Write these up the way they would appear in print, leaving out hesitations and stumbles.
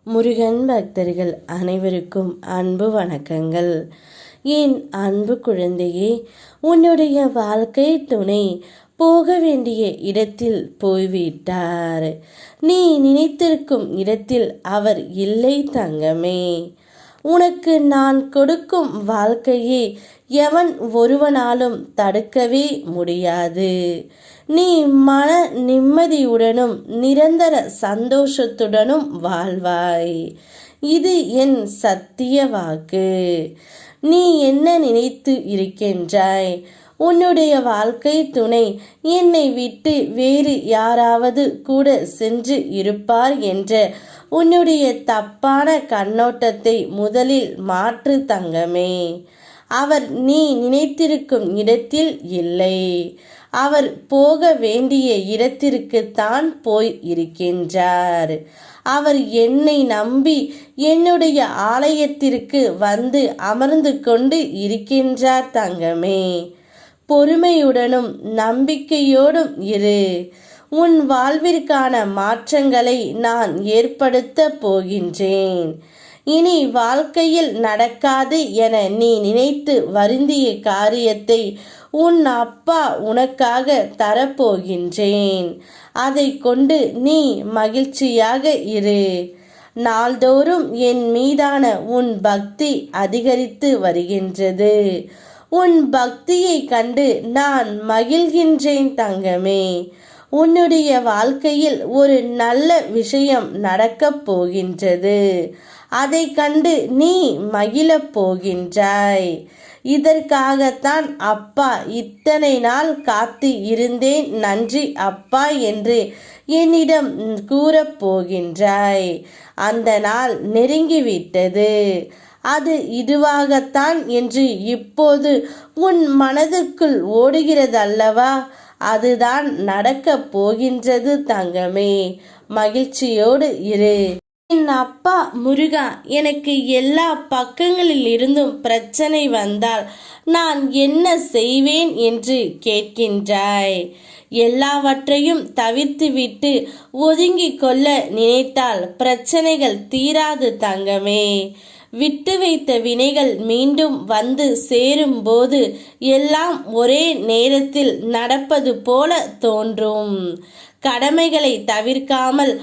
முருகன் பக்தர்கள் அனைவருக்கும் அன்பு வணக்கங்கள். என் அன்பு குழந்தையே, உன்னுடைய வாழ்க்கை துணை போக வேண்டிய இடத்தில் போய்விட்டார். நீ நினைத்திருக்கும் இடத்தில் அவர் இல்லை தங்கமே. உனக்கு நான் கொடுக்கும் வாழ்க்கையை எவன் ஒருவனாலும் தடுக்கவே முடியாது. நீ மன நிம்மதியுடனும் நிரந்தர சந்தோஷத்துடனும் வாழ்வாய். இது என் சத்திய வாக்கு. நீ என்ன நினைத்து இருக்கின்றாய்? உன்னுடைய வாழ்க்கை துணை என்னை விட்டு வேறு யாராவது கூட சென்று இருப்பார் என்ற உன்னுடைய தப்பான கண்ணோட்டத்தை முதலில் மாற்று தங்கமே. அவர் நீ நினைத்திருக்கும் இடத்தில் இல்லை. அவர் போக வேண்டிய இடத்திற்குத்தான் போய் இருக்கின்றார். அவர் என்னை நம்பி என்னுடைய ஆலயத்திற்கு வந்து அமர்ந்து கொண்டு இருக்கின்றார் தங்கமே. பொறுமையுடனும் நம்பிக்கையோடும் இரு. உன் வாழ்விற்கான மாற்றங்களை நான் ஏற்படுத்த போகின்றேன். இனி வாழ்க்கையில் நடக்காது என நீ நினைத்து வருந்திய காரியத்தை உன் அப்பா உனக்காக தரப்போகின்றேன். அதை கொண்டு நீ மகிழ்ச்சியாக இரு. நாள்தோறும் என் மீதான உன் பக்தி அதிகரித்து வருகின்றது. உன் பக்தியை கண்டு நான் மகிழ்கின்றேன் தங்கமே. உன்னுடைய வாழ்க்கையில் ஒரு நல்ல விஷயம் நடக்கப் போகின்றது. அதை கண்டு நீ மகிழப் போகின்றாய். இதற்காகத்தான் அப்பா இத்தனை நாள் காத்து இருந்தேன், நன்றி அப்பா என்று என்னிடம் கூறப் போகின்றாய். அந்த நாள் நெருங்கிவிட்டது. அது இதுவாகத்தான் என்று இப்போது உன் மனதுக்குள் ஓடுகிறதல்லவா? அதுதான் நடக்கப் போகின்றது தங்கமே. மகிழ்ச்சியோடு இரு. என் அப்பா முருகா, எனக்கு எல்லா பக்கங்களில் இருந்தும் பிரச்சனை வந்தால் நான் என்ன செய்வேன் என்று கேட்கின்றாய். எல்லாவற்றையும் தவிர்த்துவிட்டு ஒதுங்கி கொள்ள நினைத்தால் பிரச்சனைகள் தீராது தங்கமே. விட்டு வைத்த வினைகள் மீண்டும் வந்து சேரும் போது எல்லாம் ஒரே நேரத்தில் நடப்பது போல தோன்றும். கடமைகளை தவிர்க்காமல்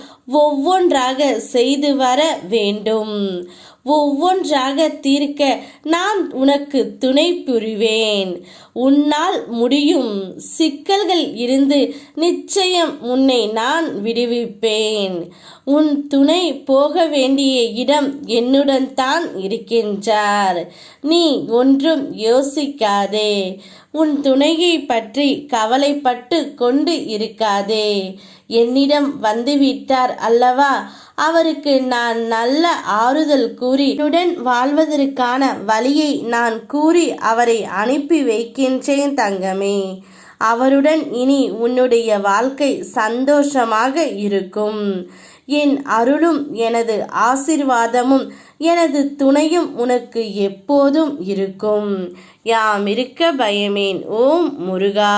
ஒவ்வொன்றாக செய்து வர வேண்டும். ஒவ்வொன்றாக தீர்க்க நான் உனக்கு துணை புரிவேன். உன்னால் முடியும். சிக்கல்கள் இருந்து நிச்சயம் உன்னை நான் விடுவிப்பேன். உன் துணை போக வேண்டிய இடம் என்னுடன் தான் இருக்கின்றார். நீ ஒன்றும் யோசிக்காதே. உன் துணையை பற்றி கவலைப்பட்டு கொண்டு இருக்காதே. என்னிடம் வந்துவிட்டார் அல்லவா, அவருக்கு நான் நல்ல ஆறுதல் கூறி உடன் வாழ்வதற்கான வழியை நான் கூறி அவரை அனுப்பி வைக்கின்றேன் தங்கமே. அவருடன் இனி உன்னுடைய வாழ்க்கை சந்தோஷமாக இருக்கும். என் அருளும் எனது ஆசீர்வாதமும் எனது துணையும் உனக்கு எப்போதும் இருக்கும். யாம் இருக்க பயமேன். ஓம் முருகா.